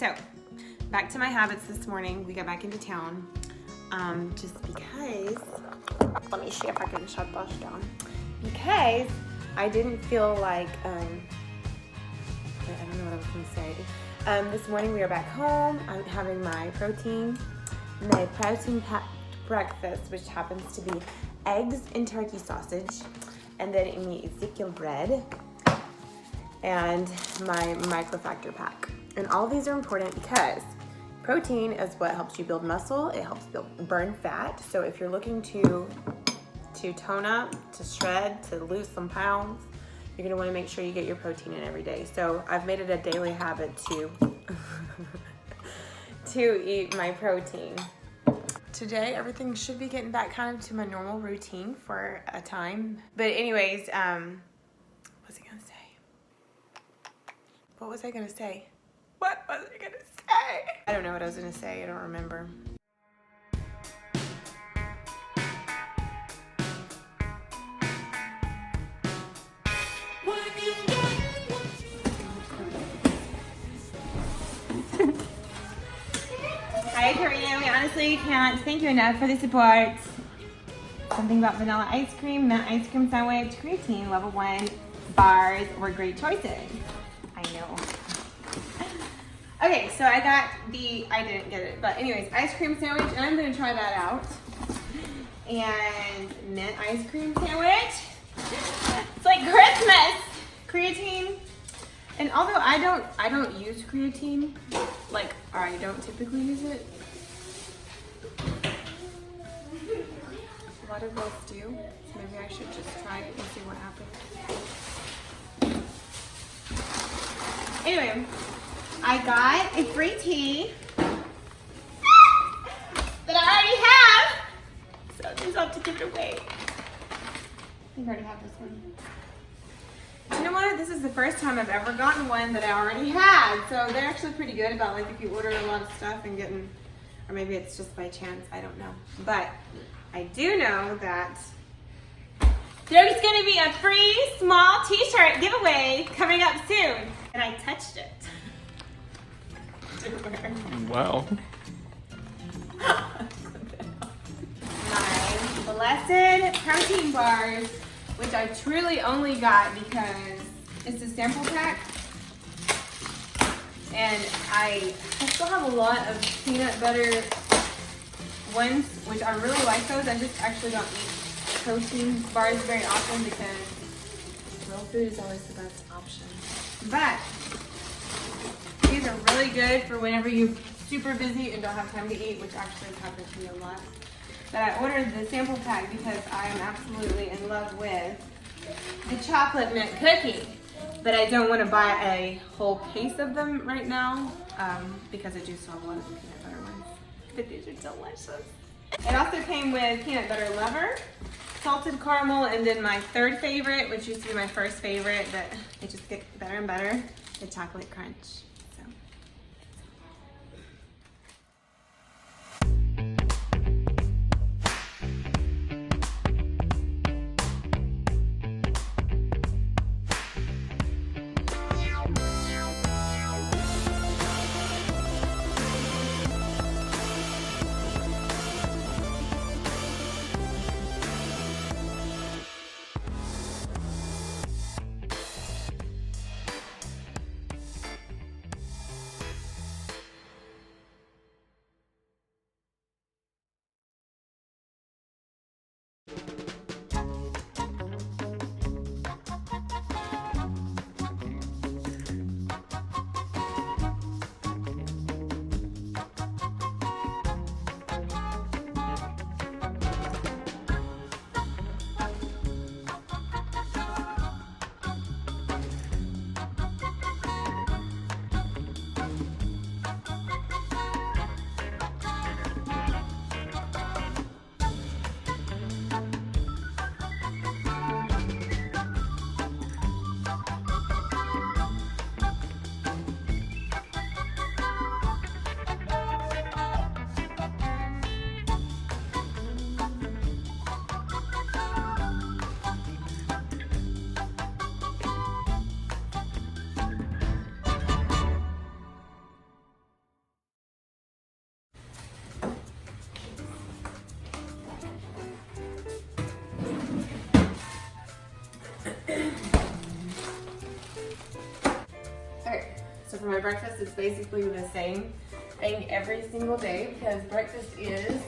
So, back to my habits this morning. We got back into town just because, let me see if I can shut this down. Because I didn't feel like, I don't know what I was going to say. This morning we are back home. I'm having my protein-packed breakfast, which happens to be eggs and turkey sausage, and then eating Ezekiel bread and my microfactor pack. And all these are important because protein is what helps you build muscle. It helps burn fat. So if you're looking to tone up, to shred, to lose some pounds, you're gonna wanna make sure you get your protein in every day. So I've made it a daily habit to eat my protein. Today, everything should be getting back kind of to my normal routine for a time. But anyways, what was I gonna say? What was I gonna say? What was I gonna say? I don't know what I was gonna say, I don't remember. I agree, we honestly can't thank you enough for the support. Something about vanilla ice cream, mint ice cream sandwich, creatine, level 1, bars were great choices. I know. Okay, so I didn't get it, but anyways, ice cream sandwich, and I'm gonna try that out. And mint ice cream sandwich. It's like Christmas! Creatine. And although I don't use creatine, or I don't typically use it, a lot of girls do, so maybe I should just try it and see what happens. Anyway, I got a free tea that I already have, so I just have to give it away. I think I already have this one. You know what? This is the first time I've ever gotten one that I already had. So they're actually pretty good about if you order a lot of stuff and getting, or maybe it's just by chance, I don't know. But I do know that there's gonna be a free small t-shirt giveaway coming up soon. And I touched it. Wow. My blessed protein bars, which I truly only got because it's a sample pack. And I still have a lot of peanut butter ones, which I really like those. I just actually don't eat protein bars very often because real food is always the best option. But these are really good for whenever you're super busy and don't have time to eat, which actually happens to me a lot. But I ordered the sample pack because I am absolutely in love with the chocolate mint cookie. But I don't want to buy a whole case of them right now because I do still have a lot of the peanut butter ones. But these are delicious. It also came with peanut butter lover, salted caramel, and then my third favorite, which used to be my first favorite, but it just gets better and better, the chocolate crunch. So. for my breakfast, it's basically the same thing every single day because breakfast is,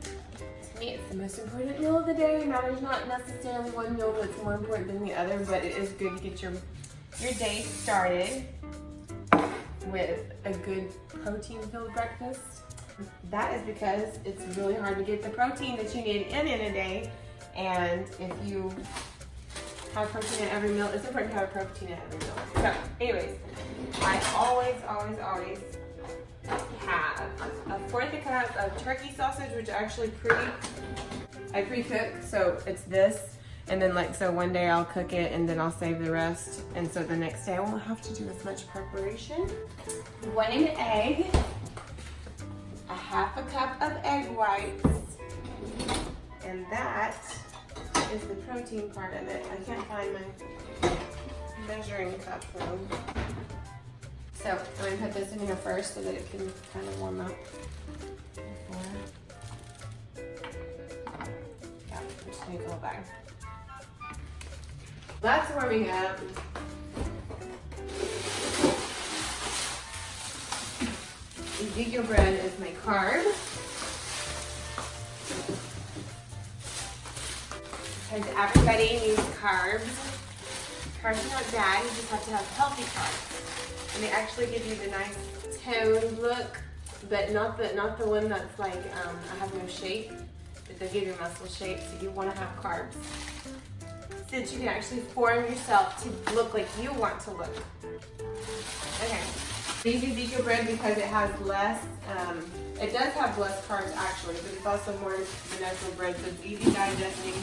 to me, it's the most important meal of the day. Now, there's not necessarily one meal that's more important than the other, but it is good to get your day started with a good protein-filled breakfast. That is because it's really hard to get the protein that you need in a day, and if you have protein at every meal, it's important to have protein at every meal. So, anyways, I always have a fourth cup of turkey sausage, which actually I pre-cook, so it's this. And then so one day I'll cook it and then I'll save the rest. And so the next day I won't have to do as much preparation. 1 egg, a half a cup of egg whites, and that is the protein part of it. I can't find my measuring cup though. So I'm gonna put this in here first so that it can kind of warm up. Yeah, I'm just gonna go back. That's warming up. Ezekiel bread is my carb. Because everybody needs carbs. Carbs are not bad, you just have to have healthy carbs. And they actually give you the nice toned look, but not the one that's like, I have no shape, but they give you muscle shape, so you want to have carbs. So that you can actually form yourself to look like you want to look. Okay. I use Ezekiel bread because it has less, it does have less carbs actually, but it's also more the natural bread, so it's easy digesting,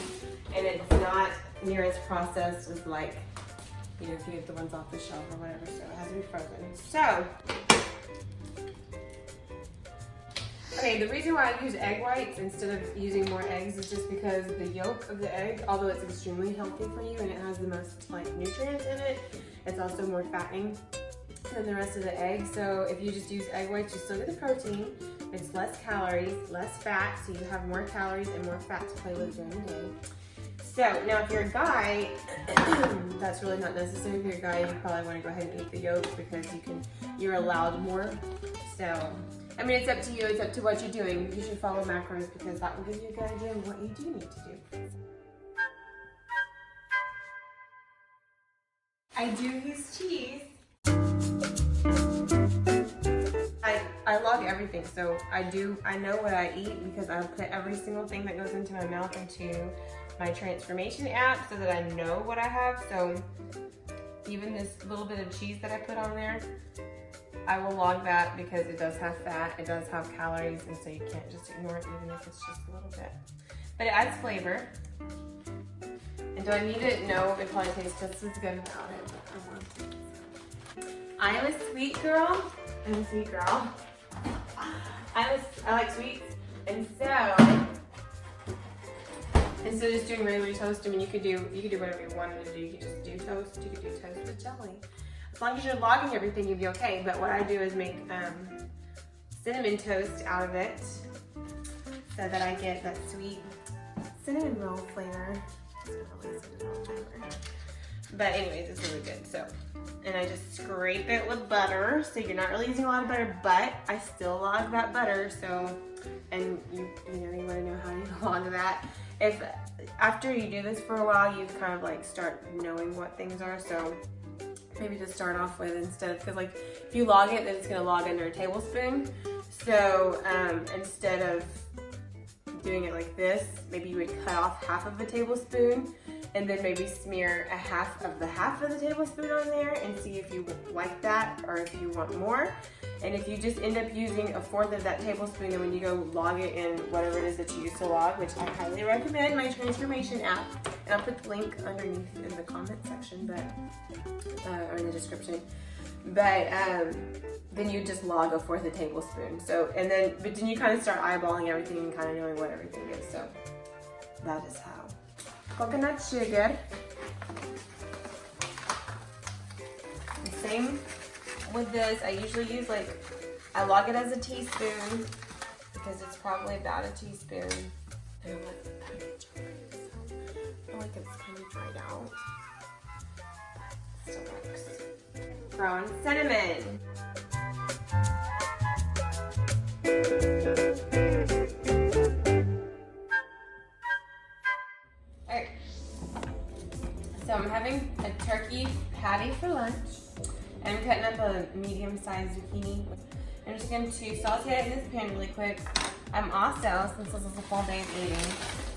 and it's not near as processed as like, you know, if you get the ones off the shelf or whatever, so it has to be frozen. So, okay, the reason why I use egg whites instead of using more eggs is just because the yolk of the egg, although it's extremely healthy for you and it has the most like nutrients in it, it's also more fattening than the rest of the egg. So if you just use egg whites, you still get the protein. It's less calories, less fat, so you have more calories and more fat to play with during the day. So now if you're a guy, that's really not necessary. If you're a guy, you probably want to go ahead and eat the yolk because you're allowed more. So, I mean, it's up to you. It's up to what you're doing. You should follow macros because that will give you a good idea of what you do need to do. I do use cheese. I log everything, so I know what I eat because I put every single thing that goes into my mouth into my transformation app so that I know what I have. So even this little bit of cheese that I put on there, I will log that because it does have fat, it does have calories, and so you can't just ignore it even if it's just a little bit. But it adds flavor. And do I need it? No, it probably tastes just as good without it, but I want it. I am a sweet girl. I'm a sweet girl. I like sweets, and so instead of just doing regular toast, I mean, you could do whatever you wanted to do. You could just do toast. You could do toast with jelly. As long as you're logging everything, you'll be okay. But what I do is make cinnamon toast out of it, so that I get that sweet cinnamon roll flavor. But anyways, it's really good. So, and I just scrape it with butter. So you're not really using a lot of butter, but I still log that butter. So, and you want to know how you log that. If after you do this for a while, you kind of like start knowing what things are. So maybe to start off with instead of, because like if you log it, then it's gonna log under a tablespoon. So instead of doing it like this, maybe you would cut off half of a tablespoon and then maybe smear a half of the tablespoon on there and see if you like that or if you want more. And if you just end up using a fourth of that tablespoon, then when you go log it in whatever it is that you used to log, which I highly recommend, my transformation app, and I'll put the link underneath in the comment section, but or in the description. But then you just log a fourth of a tablespoon. So, but then you kind of start eyeballing everything and kind of knowing what everything is. So that is how. Coconut sugar. The same with this. I usually use I log it as a teaspoon because it's probably about a teaspoon. I don't like the package already, so I feel like it's kind of dried out. But it still works. ground cinnamon. Alright, so I'm having a turkey patty for lunch, and I'm cutting up a medium-sized zucchini. I'm just going to saute it in this pan really quick. I'm also, since this is a full day of eating,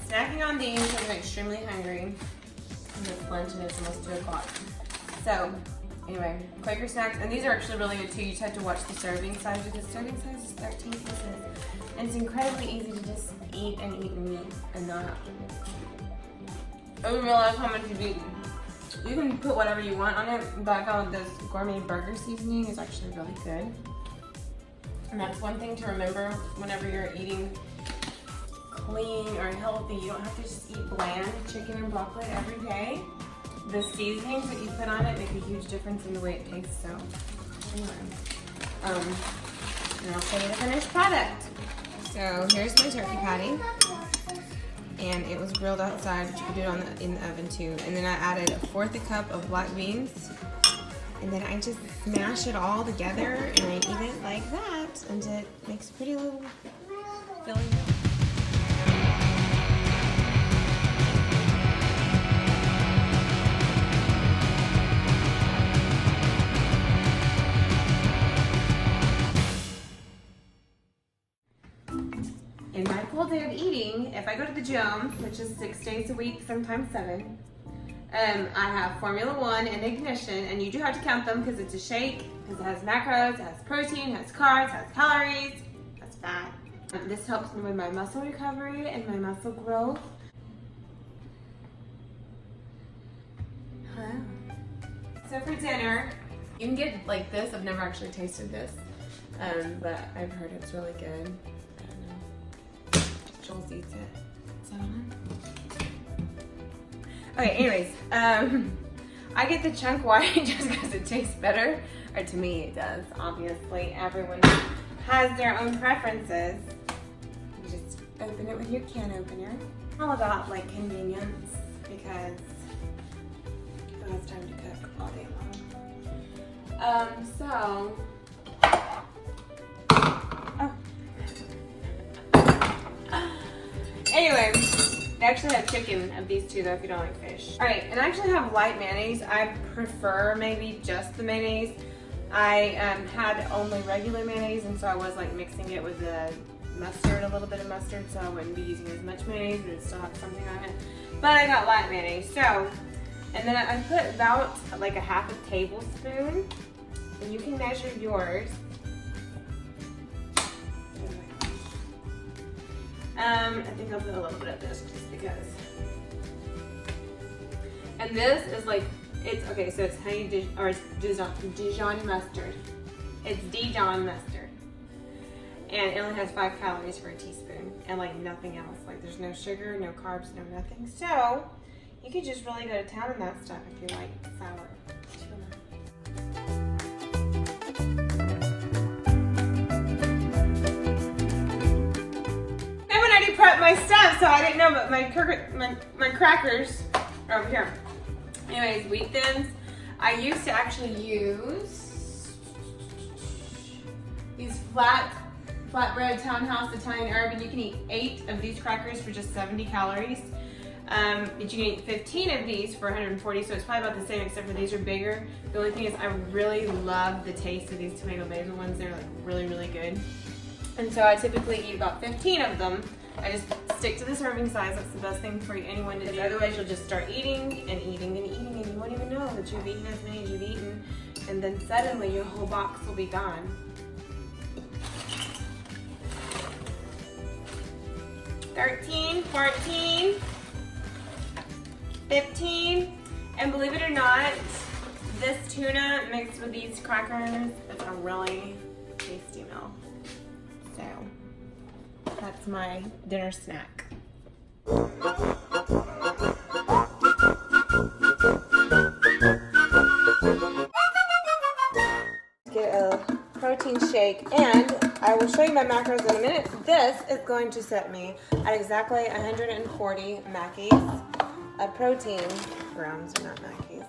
snacking on these because I'm extremely hungry. And it's lunch and it's almost 2 o'clock. So, anyway, Quaker snacks, and these are actually really good too. You just have to watch the serving size because serving size is 13 pieces. And it's incredibly easy to just eat and eat and eat and not. I didn't realize how much you've eaten. You can put whatever you want on it, but I found this gourmet burger seasoning is actually really good. And that's one thing to remember whenever you're eating clean or healthy. You don't have to just eat bland chicken and broccoli every day. The seasonings that you put on it make a huge difference in the way it tastes. So, anyway, and I'll show you the finished product. So here's my turkey patty, and it was grilled outside, but you can do it in the oven too. And then I added 1/4 cup of black beans. And then I just smash it all together and I eat it like that, and it makes a pretty little filling. In my full day of eating, if I go to the gym, which is 6 days a week, sometimes 7, I have Formula 1 and Ignition, and you do have to count them because it's a shake, because it has macros, it has protein, it has carbs, it has calories, it has fat. This helps me with my muscle recovery and my muscle growth. So for dinner, you can get like this. I've never actually tasted this, but I've heard it's really good. I don't know. Jules eats it. So. Okay, anyways, I get the chunk white just because it tastes better, or to me it does, obviously. Everyone has their own preferences. You just open it with your can opener. All about like convenience because who has time to cook all day long? Anyway. I actually have chicken of these two though if you don't like fish. All right, and I actually have light mayonnaise. I prefer maybe just the mayonnaise. I had only regular mayonnaise, and so I was like mixing it with the mustard, a little bit of mustard, so I wouldn't be using as much mayonnaise, but it still have something on it. But I got light mayonnaise. So, and then I put about like a 1/2 tablespoon, and you can measure yours. I think I'll put a little bit of this just because. And this is like, it's, okay, so it's honey Dijon mustard. It's Dijon mustard. And it only has 5 calories for a teaspoon and like nothing else. Like there's no sugar, no carbs, no nothing. So you could just really go to town on that stuff if you like sour tuna. Prep my stuff, so I didn't know, but my crackers are over here. Anyways, wheat thins. I used to actually use these flatbread townhouse Italian herb, and you can eat 8 of these crackers for just 70 calories. But you can eat 15 of these for 140, so it's probably about the same except for these are bigger. The only thing is I really love the taste of these tomato basil ones. They're like really, really good. And so I typically eat about 15 of them. I just stick to the serving size. That's the best thing for anyone to do. Otherwise, you'll just start eating and eating and eating, and you won't even know that you've eaten as many as you've eaten. And then suddenly your whole box will be gone. 13, 14, 15. And believe it or not, this tuna mixed with these crackers is a really tasty meal. So that's my dinner snack. Get a protein shake, and I will show you my macros in a minute. This is going to set me at exactly 140 mackies of protein, grams, not mackies.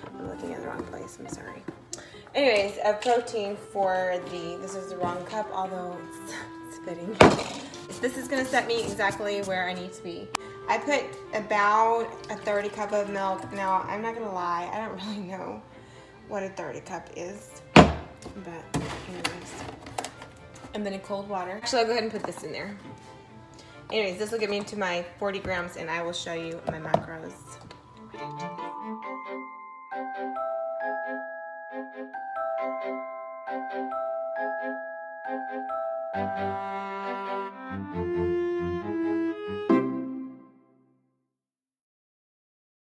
I'm looking in the wrong place, I'm sorry. Anyways, a protein for this is the wrong cup, although it's fitting. This is gonna set me exactly where I need to be. I put about a 30 cup of milk. Now, I'm not gonna lie, I don't really know what a 30 cup is, but anyways. And then in cold water. Actually, I'll go ahead and put this in there. Anyways, this will get me to my 40 grams and I will show you my macros.